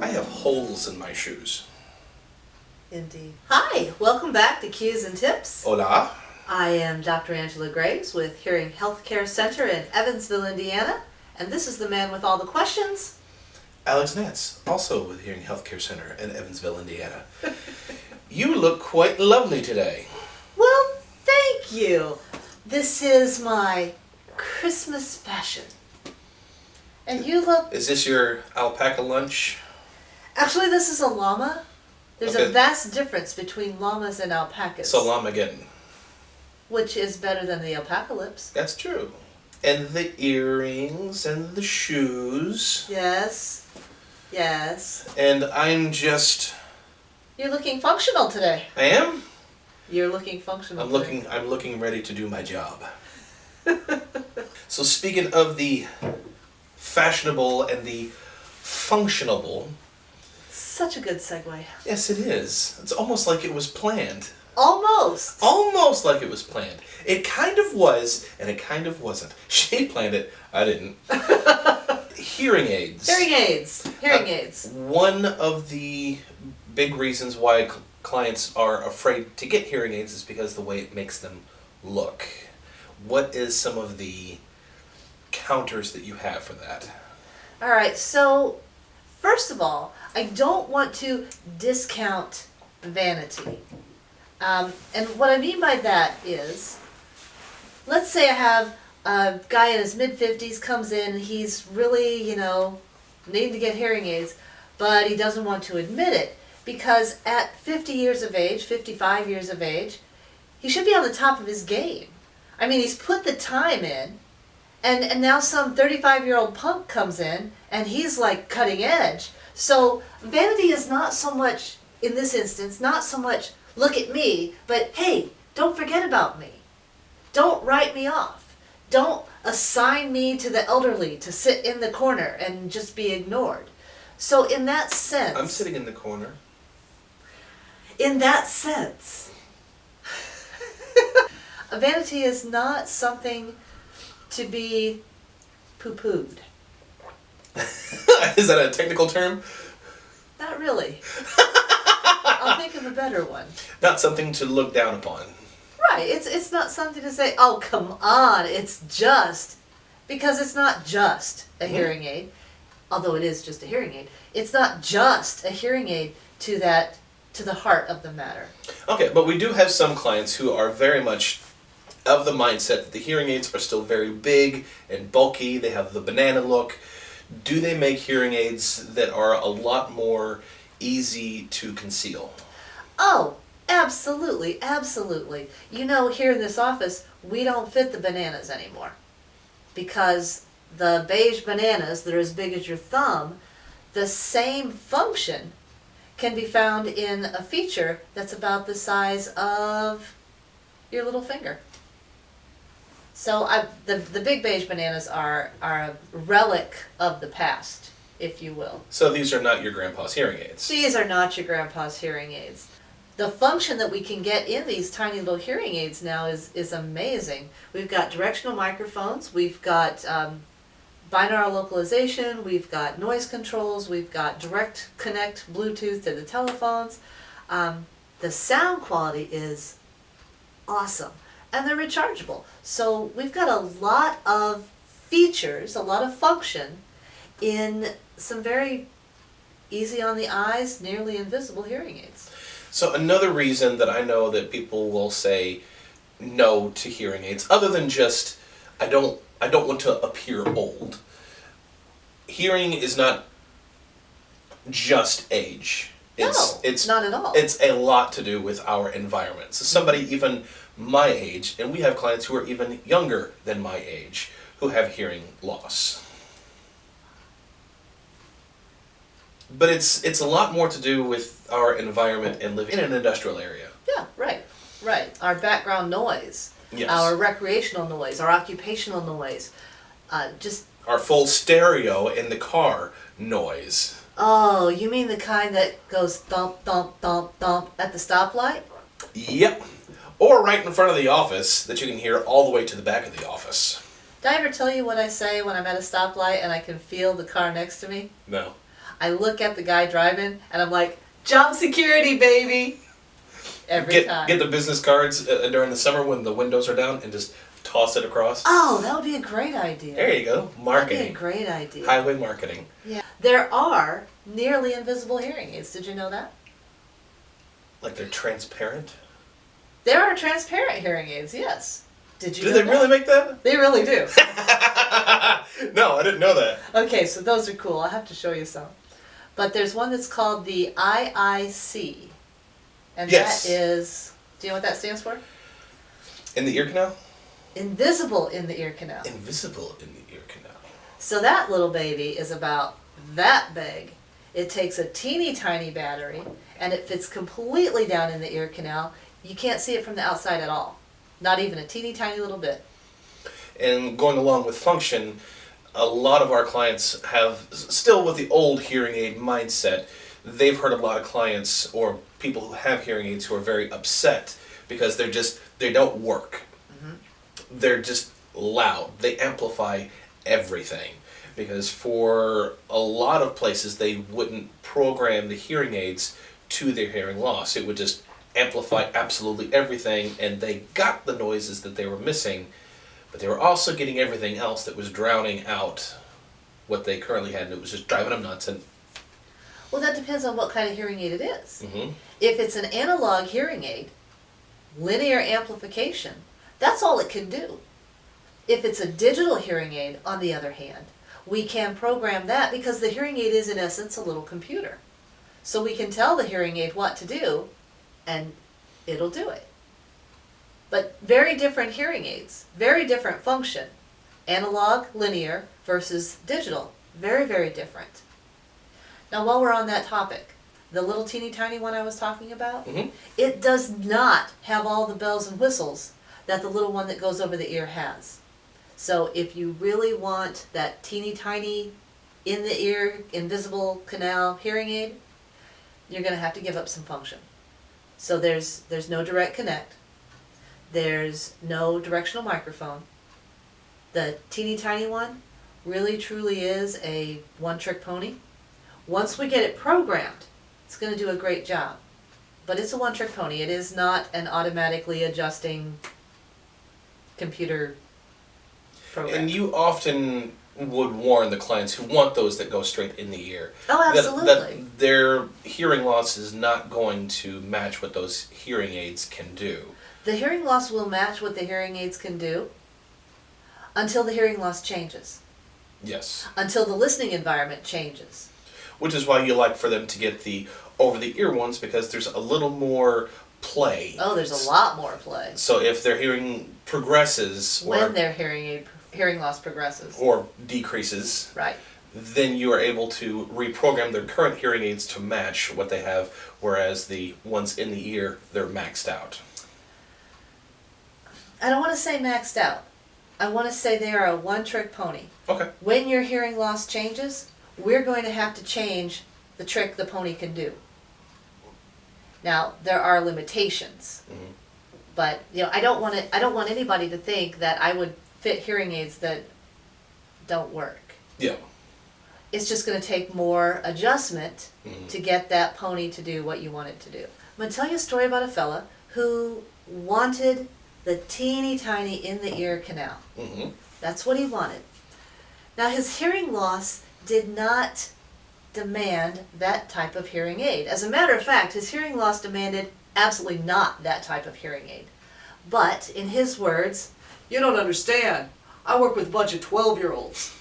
I have holes in my shoes. Indeed. Hi, welcome back to Cues and Tips. Hola. I am Dr. Angela Graves with Hearing Healthcare Center in Evansville, Indiana, and this is the man with all the questions. Alex Nantz, also with Hearing Healthcare Center in Evansville, Indiana. You look quite lovely today. Well, thank you. This is my Christmas fashion. And you look... Is this your alpaca lunch? Actually, this is a llama. There's Okay. a vast difference between llamas and alpacas. So llamageddon. Which is better than the alpaca lips. That's true. And the earrings and the shoes. Yes. Yes. And I'm just... You're looking functional today. I am? You're looking functional today. I'm looking ready to do my job. So speaking of the fashionable and the functionable... Such a good segue. Yes, it is. It's almost like it was planned. Almost. Almost like it was planned. It kind of was, and it kind of wasn't. She planned it, I didn't. Hearing aids. Hearing aids. Hearing aids. One of the big reasons why clients are afraid to get hearing aids is because the way it makes them look. What is some of the counters that you have for that? All right, so first of all, I don't want to discount vanity. And what I mean by that is, let's say I have a guy in his mid-50s comes in, he's really, needing to get hearing aids, but he doesn't want to admit it because at 50 years of age, 55 years of age, he should be on the top of his game. I mean, he's put the time in, and now some 35-year-old punk comes in, and he's like cutting edge. So vanity is not so much, in this instance, not so much, look at me, but hey, don't forget about me. Don't write me off. Don't assign me to the elderly to sit in the corner and just be ignored. So in that sense... I'm sitting in the corner. In that sense, a vanity is not something to be poo-pooed. Is that a technical term? Not really. I'll think of a better one. Not something to look down upon. Right, it's not something to say, oh, come on, it's just. Because it's not just a hearing aid, although it is just a hearing aid. It's not just a hearing aid to the heart of the matter. Okay, but we do have some clients who are very much of the mindset that the hearing aids are still very big and bulky. They have the banana look. Do they make hearing aids that are a lot more easy to conceal? Oh, absolutely, absolutely. Here in this office, we don't fit the bananas anymore. Because the beige bananas that are as big as your thumb, the same function can be found in a feature that's about the size of your little finger. So the big beige bananas are a relic of the past, if you will. So these are not your grandpa's hearing aids? These are not your grandpa's hearing aids. The function that we can get in these tiny little hearing aids now is amazing. We've got directional microphones, we've got binaural localization, we've got noise controls, we've got direct connect Bluetooth to the telephones. The sound quality is awesome. And they're rechargeable. So we've got a lot of features, a lot of function in some very easy on the eyes, nearly invisible hearing aids. So another reason that I know that people will say no to hearing aids, other than just, I don't want to appear old. Hearing is not just age. It's not at all. It's a lot to do with our environment. So somebody even my age, and we have clients who are even younger than my age, who have hearing loss. But it's a lot more to do with our environment and living in an industrial area. Yeah, right. Our background noise, Yes. our recreational noise, our occupational noise, just... Our full stereo in the car noise. Oh, you mean the kind that goes thump, thump, thump, thump at the stoplight? Yep. Or right in front of the office that you can hear all the way to the back of the office. Did I ever tell you what I say when I'm at a stoplight and I can feel the car next to me? No. I look at the guy driving and I'm like, job security, baby. Every time. Get the business cards during the summer when the windows are down and just toss it across. Oh, that would be a great idea. There you go. Marketing. That'd be a great idea. Highway marketing. Yeah. There are nearly invisible hearing aids. Did you know that? Like they're transparent? There are transparent hearing aids, yes. Did you Do know they that? really make that? They really do. No, I didn't know that. Okay, so those are cool. I'll have to show you some. But there's one that's called the IIC. And Yes. that is, do you know what that stands for? In the ear canal? Invisible in the ear canal. Invisible in the ear canal. So that little baby is about that big. It takes a teeny tiny battery and it fits completely down in the ear canal. You can't see it from the outside at all. Not even a teeny tiny little bit. And going along with function, a lot of our clients have, still with the old hearing aid mindset, they've heard a lot of clients or people who have hearing aids who are very upset because they don't work. Mm-hmm. They're just loud. They amplify everything. Because for a lot of places, they wouldn't program the hearing aids to their hearing loss. It would just amplify absolutely everything, and they got the noises that they were missing, but they were also getting everything else that was drowning out what they currently had, and it was just driving them nuts. And Well, that depends on what kind of hearing aid it is. mm-hmm. If it's an analog hearing aid, linear amplification, that's all it can do. If it's a digital hearing aid, on the other hand, we can program that because the hearing aid is in essence a little computer. So we can tell the hearing aid what to do and it'll do it. But very different hearing aids, very different function. Analog, linear versus digital, very, very different. Now while we're on that topic, the little teeny tiny one I was talking about, Mm-hmm. it does not have all the bells and whistles that the little one that goes over the ear has. So if you really want that teeny tiny, in the ear, invisible canal hearing aid, you're going to have to give up some function. So there's no direct connect. There's no directional microphone. The teeny tiny one really truly is a one-trick pony. Once we get it programmed, it's going to do a great job. But it's a one-trick pony. It is not an automatically adjusting computer program. And you often would warn the clients who want those that go straight in the ear. Oh, absolutely. That their hearing loss is not going to match what those hearing aids can do. The hearing loss will match what the hearing aids can do until the hearing loss changes. Yes. Until the listening environment changes. Which is why you like for them to get the over-the-ear ones, because there's a little more play. Oh, there's a lot more play. So if their hearing progresses When their hearing loss progresses. or decreases, Right. then you are able to reprogram their current hearing aids to match what they have, whereas the ones in the ear, they're maxed out. I don't want to say maxed out. I want to say they are a one-trick pony. Okay. When your hearing loss changes, we're going to have to change the trick the pony can do. Now, there are limitations. Mm-hmm. But I don't want anybody to think that I would fit hearing aids that don't work. Yeah. It's just going to take more adjustment Mm-hmm. to get that pony to do what you want it to do. I'm going to tell you a story about a fella who wanted the teeny tiny in the ear canal. Mm-hmm. That's what he wanted. Now his hearing loss did not demand that type of hearing aid. As a matter of fact, his hearing loss demanded absolutely not that type of hearing aid. But in his words, "You don't understand. I work with a bunch of 12-year-olds.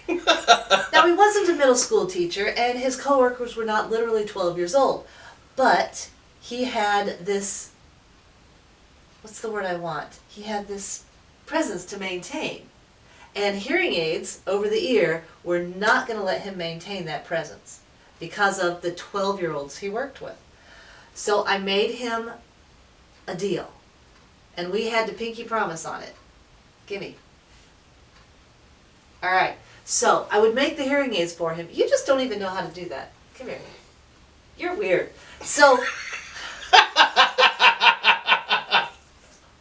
Now he wasn't a middle school teacher and his coworkers were not literally 12 years old. But he had this, what's the word I want? He had this presence to maintain. And hearing aids over the ear were not going to let him maintain that presence because of the 12-year-olds he worked with. So I made him a deal. And we had to pinky promise on it. Gimme. All right. So I would make the hearing aids for him. You just don't even know how to do that. Come here. You're weird. So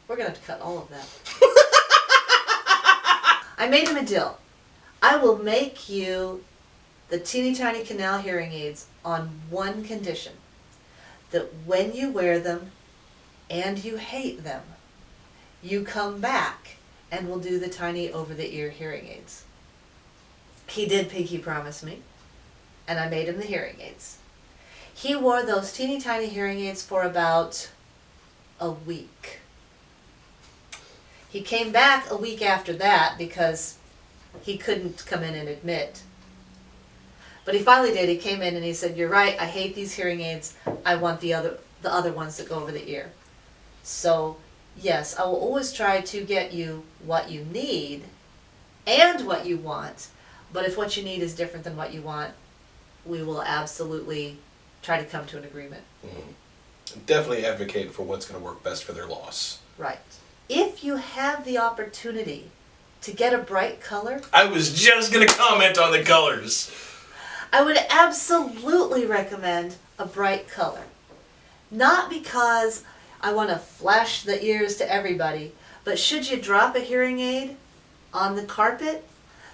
we're going to have to cut all of that. I made him a deal. I will make you the teeny tiny canal hearing aids on one condition, that when you wear them and you hate them, you come back and we'll do the tiny over-the-ear hearing aids. He did pinky promise me, and I made him the hearing aids. He wore those teeny tiny hearing aids for about a week. He came back a week after that because he couldn't come in and admit. But he finally did. He came in and he said, "You're right, I hate these hearing aids. I want the other ones that go over the ear." So, yes, I will always try to get you what you need and what you want. But if what you need is different than what you want, we will absolutely try to come to an agreement. Definitely advocate for what's going to work best for their loss. Right. If you have the opportunity to get a bright color, I was just going to comment on the colors. I would absolutely recommend a bright color. Not because I want to flash the ears to everybody, but should you drop a hearing aid on the carpet,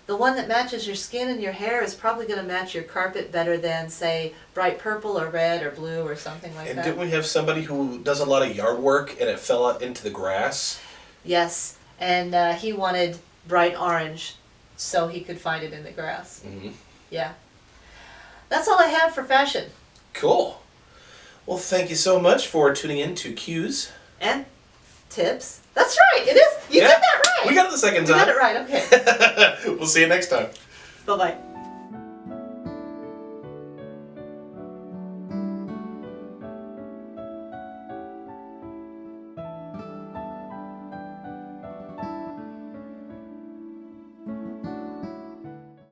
the one that matches your skin and your hair is probably going to match your carpet better than, say, bright purple or red or blue or something like And that. didn't we have somebody who does a lot of yard work and it fell out into the grass? Yes, and he wanted bright orange so he could find it in the grass. Mm-hmm. Yeah. That's all I have for fashion. Cool. Well, thank you so much for tuning in to Cues. And tips. That's right, it is. You did that right. We got it the second You time. got it right, okay. We'll see you next time. Bye-bye.